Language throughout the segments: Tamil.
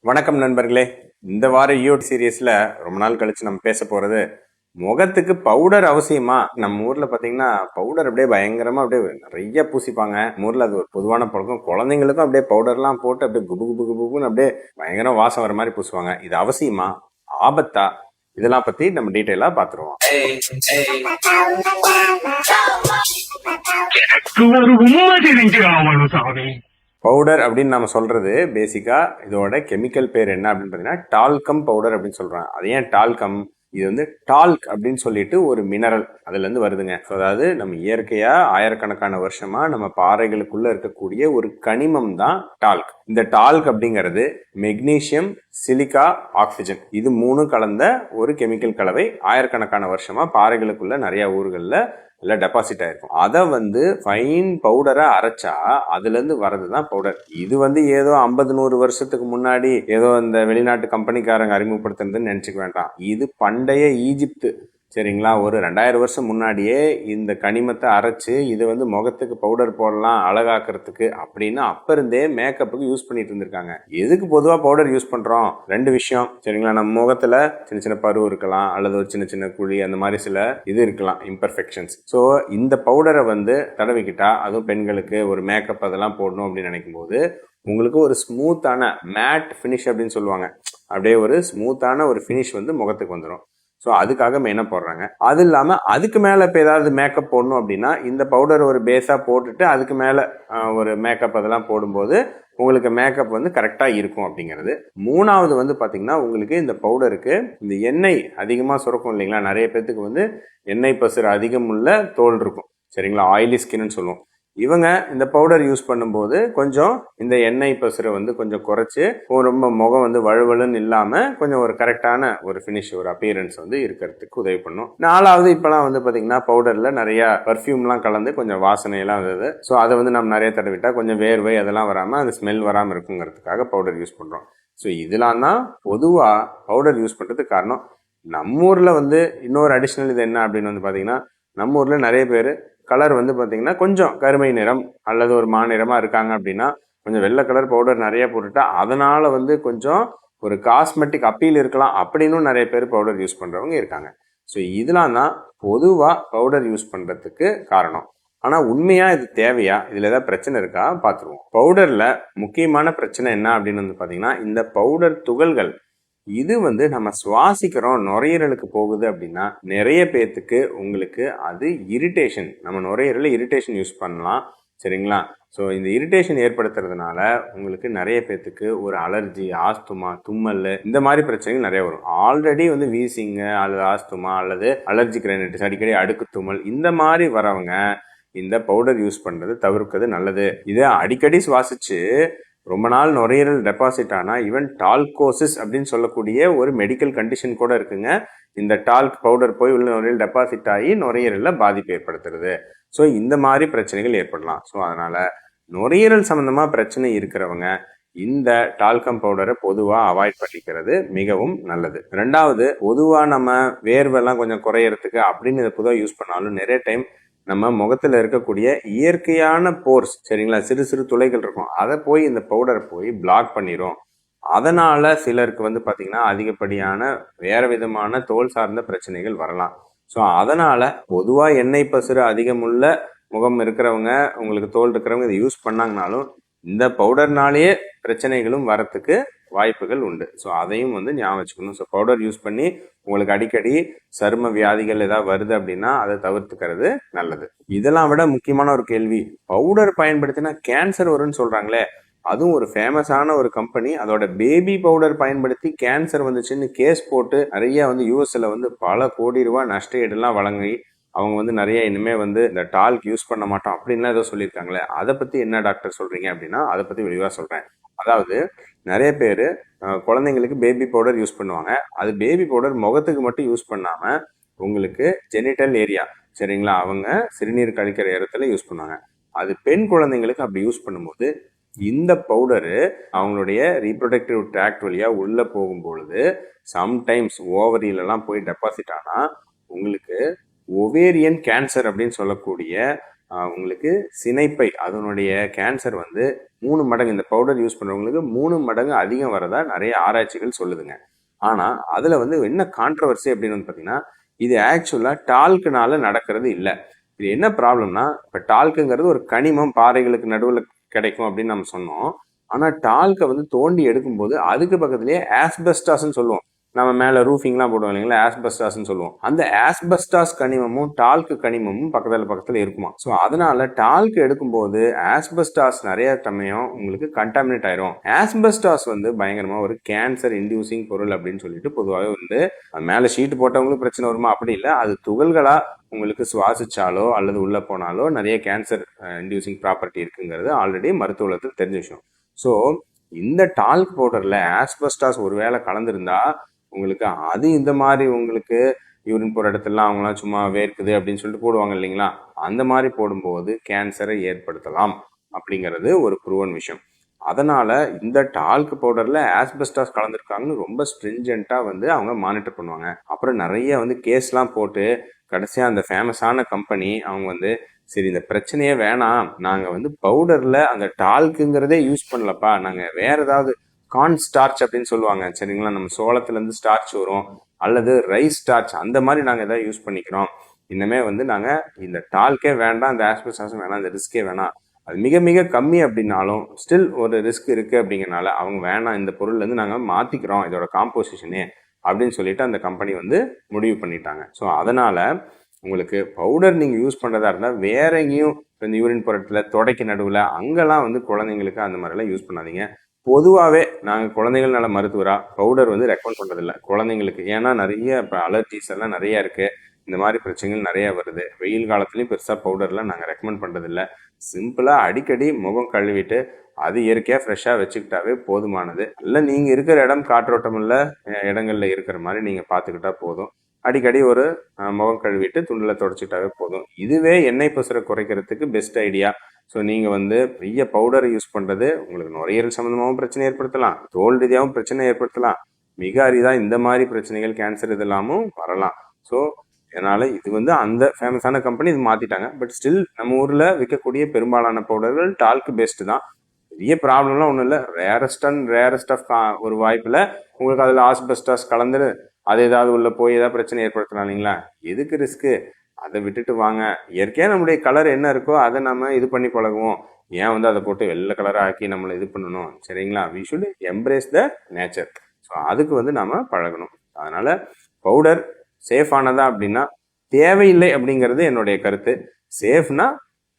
வணக்கம் நண்பர்களே. இந்த வார ஈயோட் சீரியஸ்ல ரொம்ப நாள் கழிச்சு நம்ம பேச போறது முகத்துக்கு பவுடர் அவசியமா. நம்ம ஊர்ல பாத்தீங்கன்னா பவுடர் அப்படியே பயங்கரமா அப்படியே நிறைய பூசிப்பாங்க. ஊர்ல அது ஒரு பொதுவான பழக்கம். குழந்தைங்களுக்கும் அப்படியே பவுடர்லாம் போட்டு அப்படியே குபு குபு குபுன்னு அப்படியே பயங்கர வாசம் வர மாதிரி பூசுவாங்க. இது அவசியமா, ஆபத்தா? இதெல்லாம் பத்தி நம்ம டீட்டெயிலா பாத்துருவோம். பவுடர் அப்படின்னு நம்ம சொல்றது பேசிக்கா இதோட கெமிக்கல் பேர் என்ன அப்படின்னு பாத்தீங்கன்னா டால்கம் பவுடர் அப்படின்னு சொல்றாங்க. அது ஏன் டால்கம்? இது வந்து டால்க் அப்படின்னு சொல்லிட்டு ஒரு மினரல் அதுல இருந்து வருதுங்க. அதாவது நம்ம இயற்கையா ஆயிரக்கணக்கான வருஷமா நம்ம பாறைகளுக்குள்ள இருக்கக்கூடிய ஒரு கனிமம் தான் டால்க். இந்த டால்க் அப்படிங்கிறது மெக்னீசியம், சிலிக்கா, ஆக்சிஜன் இது மூணு கலந்த ஒரு கெமிக்கல் கலவை. ஆயிரக்கணக்கான வருஷமா பாறைகளுக்குள்ள நிறைய ஊர்கள்ல இல்ல டெபாசிட் ஆயிருக்கும். அதை வந்து ஃபைன் பவுடரா அரைச்சா அதுல இருந்து வர்றதுதான் பவுடர். இது வந்து ஏதோ 50-100 வருஷத்துக்கு முன்னாடி ஏதோ இந்த வெளிநாட்டு கம்பெனிக்காரங்க அறிமுகப்படுத்துறதுன்னு நினைச்சுக்க வேண்டாம். இது பண்டைய ஈஜிப்து, சரிங்களா, ஒரு 2000 வருஷம் முன்னாடியே இந்த கனிமத்தை அரைச்சு இது வந்து முகத்துக்கு பவுடர் போடலாம் அழகாக்குறதுக்கு அப்படின்னு அப்ப இருந்தே மேக்கப்புக்கு யூஸ் பண்ணிட்டு இருந்திருக்காங்க. எதுக்கு பொதுவா பவுடர் யூஸ் பண்றோம்? ரெண்டு விஷயம், சரிங்களா. நம்ம முகத்துல சின்ன சின்ன பரு இருக்கலாம், அல்லது ஒரு சின்ன சின்ன குழி, அந்த மாதிரி சில இது இருக்கலாம், இம்பர்ஃபெக்ஷன்ஸ். ஸோ இந்த பவுடரை வந்து தடவிக்கிட்டா, அதுவும் பெண்களுக்கு ஒரு மேக்கப் அதெல்லாம் போடணும் அப்படின்னு நினைக்கும் போது உங்களுக்கு ஒரு ஸ்மூத்தான மேட் ஃபினிஷ் அப்படின்னு சொல்லுவாங்க. அப்படியே ஒரு ஸ்மூத்தான ஒரு ஃபினிஷ் வந்து முகத்துக்கு வந்துடும். ஸோ அதுக்காக மெயினாக போடுறாங்க. அது இல்லாமல் அதுக்கு மேலே இப்போ ஏதாவது மேக்கப் போடணும் அப்படின்னா இந்த பவுடர் ஒரு பேஸாக போட்டுட்டு அதுக்கு மேலே ஒரு மேக்கப் அதெல்லாம் போடும்போது உங்களுக்கு மேக்கப் வந்து கரெக்டாக இருக்கும் அப்படிங்கிறது. மூணாவது வந்து பார்த்தீங்கன்னா உங்களுக்கு இந்த பவுடருக்கு இந்த எண்ணெய் அதிகமாக சுரக்கும் இல்லைங்களா. நிறைய பேர்த்துக்கு வந்து எண்ணெய் பசுறு அதிகம் உள்ள தோல் இருக்கும், சரிங்களா, ஆயிலி ஸ்கின்னு சொல்லுவோம். இவங்க இந்த பவுடர் யூஸ் பண்ணும்போது கொஞ்சம் இந்த எண்ணெய் பசுரை வந்து கொஞ்சம் குறைச்சி ரொம்ப முகம் வந்து வழுவழுன்னு இல்லாம கொஞ்சம் ஒரு கரெக்டான ஒரு ஃபினிஷ், ஒரு அப்பியரன்ஸ் வந்து இருக்கிறதுக்கு உதவி பண்ணும். நாலாவது, இப்பெல்லாம் வந்து பாத்தீங்கன்னா பவுடர்ல நிறைய பர்ஃபியூம்லாம் கலந்து கொஞ்சம் வாசனையெல்லாம் வருது. ஸோ அதை வந்து நம்ம நிறைய தடவிட்டா கொஞ்சம் வேர்வை அதெல்லாம் வராம அந்த ஸ்மெல் வராமல் இருக்குங்கிறதுக்காக பவுடர் யூஸ் பண்றோம். ஸோ இதெல்லாம் தான் பொதுவா பவுடர் யூஸ் பண்றதுக்கு காரணம். நம்ம ஊர்ல வந்து இன்னொரு அடிஷனல் இது என்ன அப்படின்னு வந்து பாத்தீங்கன்னா, நம்ம ஊர்ல நிறைய பேர் கலர் வந்து பார்த்தீங்கன்னா கொஞ்சம் கருமை நிறம் அல்லது ஒரு மாநிறமாக இருக்காங்க அப்படின்னா கொஞ்சம் வெள்ளை கலர் பவுடர் நிறைய போட்டுட்டா அதனால வந்து கொஞ்சம் ஒரு காஸ்மெட்டிக் அப்பீல் இருக்கலாம் அப்படின்னு நிறைய பேர் பவுடர் யூஸ் பண்ணுறவங்க இருக்காங்க. ஸோ இதெல்லாம் தான் பொதுவாக பவுடர் யூஸ் பண்ணுறதுக்கு காரணம். ஆனால் உண்மையாக இது தேவையா, இதில் ஏதாவது பிரச்சனை இருக்கா பார்த்துருவோம். பவுடரில் முக்கியமான பிரச்சனை என்ன அப்படின்னு வந்து பார்த்தீங்கன்னா இந்த பவுடர் துகள்கள் இது வந்து நம்ம சுவாசிக்கிறோம், நுரையீரலுக்கு போகுது அப்படின்னா நிறைய பேர்த்துக்கு உங்களுக்கு அது இரிட்டேஷன், நம்ம நுரையீரல இரிட்டேஷன் யூஸ் பண்ணலாம், சரிங்களா. ஸோ இந்த இரிட்டேஷன் ஏற்படுத்துறதுனால உங்களுக்கு நிறைய பேர்த்துக்கு ஒரு அலர்ஜி, ஆஸ்துமா, தும்மல் இந்த மாதிரி பிரச்சனைகள் நிறைய வரும். ஆல்ரெடி வந்து வீசிங்க அல்லது ஆஸ்துமா அல்லது அலர்ஜிக் ரைனைட்டிஸ், அடிக்கடி அடுக்கு தும்மல் இந்த மாதிரி வரவங்க இந்த பவுடர் யூஸ் பண்றது தவிர்க்கிறது நல்லது. இதை அடிக்கடி சுவாசிச்சு ரொம்ப நாள் நுரையீரல் டெபாசிட் ஆனா ஈவன் டால்கோசிஸ் அப்படின்னு சொல்லக்கூடிய ஒரு மெடிக்கல் கண்டிஷன் கூட இருக்குங்க. இந்த டால்க் பவுடர் போய் உள்ள நுரையீரல் டெபாசிட் ஆகி நுரையீரல்ல பாதிப்பு ஏற்படுத்துறது. ஸோ இந்த மாதிரி பிரச்சனைகள் ஏற்படலாம். ஸோ அதனால நுரையீரல் சம்பந்தமா பிரச்சனை இருக்கிறவங்க இந்த டால்கம் பவுடரை பொதுவா அவாய்ட் பண்ணிக்கிறது மிகவும் நல்லது. ரெண்டாவது, பொதுவா நம்ம வேர்வெல்லாம் கொஞ்சம் குறையறதுக்கு அப்படின்னு இதை பொதுவாக யூஸ் பண்ணாலும் நிறைய டைம் நம்ம முகத்துல இருக்கக்கூடிய இயற்கையான போர்ஸ், சரிங்களா, சிறு சிறு துளைகள் இருக்கும், அதை போய் இந்த பவுடரை போய் பிளாக் பண்ணிரும். அதனால சிலருக்கு வந்து பாத்தீங்கன்னா அதிகப்படியான வேற விதமான தோல் சார்ந்த பிரச்சனைகள் வரலாம். ஸோ அதனால பொதுவா எண்ணெய் பசுறு அதிகமுள்ள முகம் இருக்கிறவங்க, உங்களுக்கு தோல் இருக்கிறவங்க இதை யூஸ் பண்ணாங்கனாலும் இந்த பவுடர்னாலேயே பிரச்சனைகளும் வரத்துக்கு வாய்ப்புகள் உண்டு. ஸோ அதையும் வந்து ஞாபகம் வச்சுக்கணும். ஸோ பவுடர் யூஸ் பண்ணி உங்களுக்கு அடிக்கடி சரும வியாதிகள் ஏதாவது வருது அப்படின்னா அதை தவிர்த்துக்கிறது நல்லது. இதெல்லாம் விட முக்கியமான ஒரு கேள்வி, பவுடர் பயன்படுத்தினா கேன்சர் வரும்னு சொல்றாங்களே, அதுவும் ஒரு ஃபேமஸான ஒரு கம்பெனி அதோட பேபி பவுடர் பயன்படுத்தி கேன்சர் வந்துச்சுன்னு கேஸ் போட்டு நிறைய வந்து யூஎஸ்ல வந்து பல கோடி ரூபாய் நஷ்டஈடுலாம் வழங்கி அவங்க வந்து நிறைய இனிமே வந்து இந்த டால்க் யூஸ் பண்ண மாட்டோம் அப்படின்லாம் ஏதோ சொல்லியிருக்காங்களே, அதை பத்தி என்ன டாக்டர் சொல்றீங்க அப்படின்னா அதை பத்தி விரிவாக சொல்றேன். அதாவது நிறைய பேர் குழந்தைங்களுக்கு பேபி பவுடர் யூஸ் பண்ணுவாங்க. அது பேபி பவுடர் முகத்துக்கு மட்டும் யூஸ் பண்ணாம உங்களுக்கு ஜெனிட்டல் ஏரியா, சரிங்களா, அவங்க சிறுநீர் கழிக்கிற இடத்துல யூஸ் பண்ணுவாங்க. அது பெண் குழந்தைங்களுக்கு அப்படி யூஸ் பண்ணும்போது இந்த பவுடரு அவங்களுடைய ரீப்ரொடக்டிவ் ட்ராக்ட் வழியா உள்ள போகும்பொழுது சம்டைம்ஸ் ஓவரியிலலாம் போய் டெபாசிட் ஆனா உங்களுக்கு ஒவேரியன் கேன்சர் அப்படின்னு சொல்லக்கூடிய உங்களுக்கு சினைப்பை அதனுடைய கேன்சர் வந்து 3 மடங்கு, இந்த பவுடர் யூஸ் பண்ணுறவங்களுக்கு 3 மடங்கு அதிகம் வரதா நிறைய ஆராய்ச்சிகள் சொல்லுதுங்க. ஆனால் அதில் வந்து என்ன கான்ட்ரவர்சி அப்படின்னு வந்து பார்த்தீங்கன்னா, இது ஆக்சுவலாக டால்க்குனால நடக்கிறது இல்லை. இது என்ன ப்ராப்ளம்னா, இப்போ டால்க்குங்கிறது ஒரு கனிமம், பாறைகளுக்கு நடுவில் கிடைக்கும் அப்படின்னு நம்ம சொன்னோம். ஆனால் டால்க்கை வந்து தோண்டி எடுக்கும்போது அதுக்கு பக்கத்துலேயே ஆஸ்பெஸ்டாஸ்ன்னு சொல்லுவோம். நம்ம மேலே ரூஃபிங்லாம் போடுவோம் இல்லைங்களா, ஆஸ்பெஸ்டாஸ்ன்னு சொல்லுவோம். அந்த ஆஸ்பெஸ்டாஸ் கனிமமும் டால்க் கனிமமும் பக்கத்தில் இருக்குமா. ஸோ அதனால டால்க் எடுக்கும்போது ஆஸ்பெஸ்டாஸ் நிறைய சமயம் உங்களுக்கு கண்டாமினேட் ஆயிரும். ஆஸ்பெஸ்டாஸ் வந்து பயங்கரமாக ஒரு கேன்சர் இன்டியூசிங் பொருள் அப்படின்னு சொல்லிட்டு பொதுவாகவே வந்து மேலே ஷீட் போட்டவங்களுக்கு பிரச்சனை வருமா, அப்படி இல்லை. அது துகள்களா உங்களுக்கு சுவாசிச்சாலோ அல்லது உள்ள போனாலோ நிறைய கேன்சர் இன்டியூசிங் ப்ராப்பர்ட்டி இருக்குங்கிறது ஆல்ரெடி மருத்துவ உலகத்தில் தெரிஞ்ச விஷயம். ஸோ இந்த டால்க் பவுடர்ல ஆஸ்பெஸ்டாஸ் ஒருவேளை கலந்துருந்தா உங்களுக்கு அது இந்த மாதிரி உங்களுக்கு யூரின் போகிற இடத்துலாம் அவங்களாம் சும்மா வேர்க்குது அப்படின்னு சொல்லிட்டு போடுவாங்க இல்லைங்களா, அந்த மாதிரி போடும்போது கேன்சரை ஏற்படுத்தலாம் அப்படிங்கிறது ஒரு ப்ரூவன் விஷயம். அதனால இந்த டால்க் பவுடர்ல ஆஸ்பெஸ்டாஸ் கலந்துருக்காங்கன்னு ரொம்ப ஸ்ட்ரிஞ்சென்ட்டாக வந்து அவங்க மானிட்டர் பண்ணுவாங்க. அப்புறம் நிறைய வந்து கேஸ்லாம் போட்டு கடைசியாக அந்த ஃபேமஸான கம்பெனி அவங்க வந்து சரி இந்த பிரச்சனையே வேணாம், நாங்கள் வந்து பவுடரில் அந்த டால்க்குங்கிறதே யூஸ் பண்ணலப்பா, நாங்கள் வேற ஏதாவது கார்ன் ஸ்டார்ச் அப்படின்னு சொல்லுவாங்க சரிங்களா, நம்ம சோளத்துலேருந்து ஸ்டார்ச் வரும் அல்லது ரைஸ் ஸ்டார்ச், அந்த மாதிரி நாங்கள் எதாவது யூஸ் பண்ணிக்கிறோம். இன்னமே வந்து நாங்கள் இந்த டால்க்கே வேண்டாம், இந்த ஆஸ்பெஸ்டாஸும் வேணாம், இந்த ரிஸ்கே வேணாம், அது மிக மிக கம்மி அப்படின்னாலும் ஸ்டில் ஒரு ரிஸ்க் இருக்குது அப்படிங்கிறனால அவங்க வேணாம், இந்த பொருள்லேருந்து நாங்கள் மாற்றிக்கிறோம் இதோட காம்போசிஷனே அப்படின்னு சொல்லிட்டு அந்த கம்பெனி வந்து முடிவு பண்ணிட்டாங்க. ஸோ அதனால் உங்களுக்கு பவுடர் நீங்கள் யூஸ் பண்ணுறதா இருந்தால் வேற எங்கேயும் இந்த யூரின் புறத்தில் தொடைக்கு நடுவில் அங்கெல்லாம் வந்து குழந்தைங்களுக்கு அந்த மாதிரிலாம் யூஸ் பண்ணாதீங்க. பொதுவாகவே நாங்கள் குழந்தைகள் நல மருத்துவராக பவுடர் வந்து ரெக்கமெண்ட் பண்ணுறதில்ல குழந்தைங்களுக்கு. ஏன்னா நிறைய இப்போ அலர்ஜிஸ் எல்லாம் நிறைய இருக்குது, இந்த மாதிரி பிரச்சனைகள் நிறைய வருது. வெயில் காலத்துலேயும் பெருசாக பவுடர்லாம் நாங்கள் ரெக்கமெண்ட் பண்ணுறதில்ல. சிம்பிளாக அடிக்கடி முகம் கழுவிட்டு அது இயற்கையாக ஃப்ரெஷ்ஷாக வச்சுக்கிட்டாவே போதுமானது. இல்லை நீங்கள் இருக்கிற இடம் காற்றோட்டம் உள்ள இடங்களில் இருக்கிற மாதிரி நீங்கள் பார்த்துக்கிட்டா போதும். அடிக்கடி ஒரு முகம் கழுவிட்டு துண்டில் தொடச்சிட்டாவே போதும். இதுவே எண்ணெய் பசுரை குறைக்கிறதுக்கு பெஸ்ட் ஐடியா. ஸோ நீங்கள் வந்து பெரிய பவுடர் யூஸ் பண்ணுறது உங்களுக்கு நுரையீரல் சம்மந்தமாகவும் பிரச்சனை ஏற்படுத்தலாம், தோல் ரீதியாகவும் பிரச்சனை ஏற்படுத்தலாம், மிக அரிதாக இந்த மாதிரி பிரச்சனைகள் கேன்சர் இதெல்லாமும் வரலாம். ஸோ அதனால் இது வந்து அந்த ஃபேமஸான கம்பெனி இது மாற்றிட்டாங்க. பட் ஸ்டில் நம்ம ஊரில் விற்கக்கூடிய பெரும்பாலான பவுடர்கள் டால்க் பெஸ்ட்டு தான். பெரிய ப்ராப்ளம்லாம் ஒன்றும் இல்லை. ரேரஸ்ட் ஆஃப் ஒரு வாய்ப்பில் உங்களுக்கு அதில் ஆஸ்பெஸ்டாஸ் கலந்து அது ஏதாவது உள்ள போய் ஏதாவது பிரச்சனை ஏற்படுத்தலாம் இல்லைங்களா, எதுக்கு ரிஸ்க்கு, அதை விட்டுட்டு வாங்க. இயற்கையாக நம்முடைய கலர் என்ன இருக்கோ அதை நம்ம இது பண்ணி பழகுவோம். ஏன் வந்து அதை போட்டு வெள்ளை கலராக ஆக்கி நம்மளை இது பண்ணணும் சரிங்களா. We should embrace the nature. So அதுக்கு வந்து நம்ம பழகணும். அதனால் பவுடர் சேஃபானதா அப்படின்னா தேவையில்லை அப்படிங்கிறது என்னுடைய கருத்து. சேஃப்னா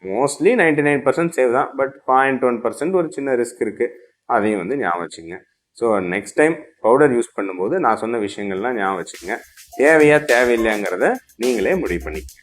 மோஸ்ட்லி 99% சேஃப் தான். பட் 0.1% ஒரு சின்ன ரிஸ்க் இருக்குது, அதையும் வந்து ஞாபகம் வச்சுங்க. So next time powder use பண்ணும்போது நான் சொன்ன விஷயங்கள்லாம் ஞாபகம் வச்சுக்கோங்க. தேவையா தேவையில்லைங்கிறத நீங்களே முடிவு பண்ணிக்கங்க.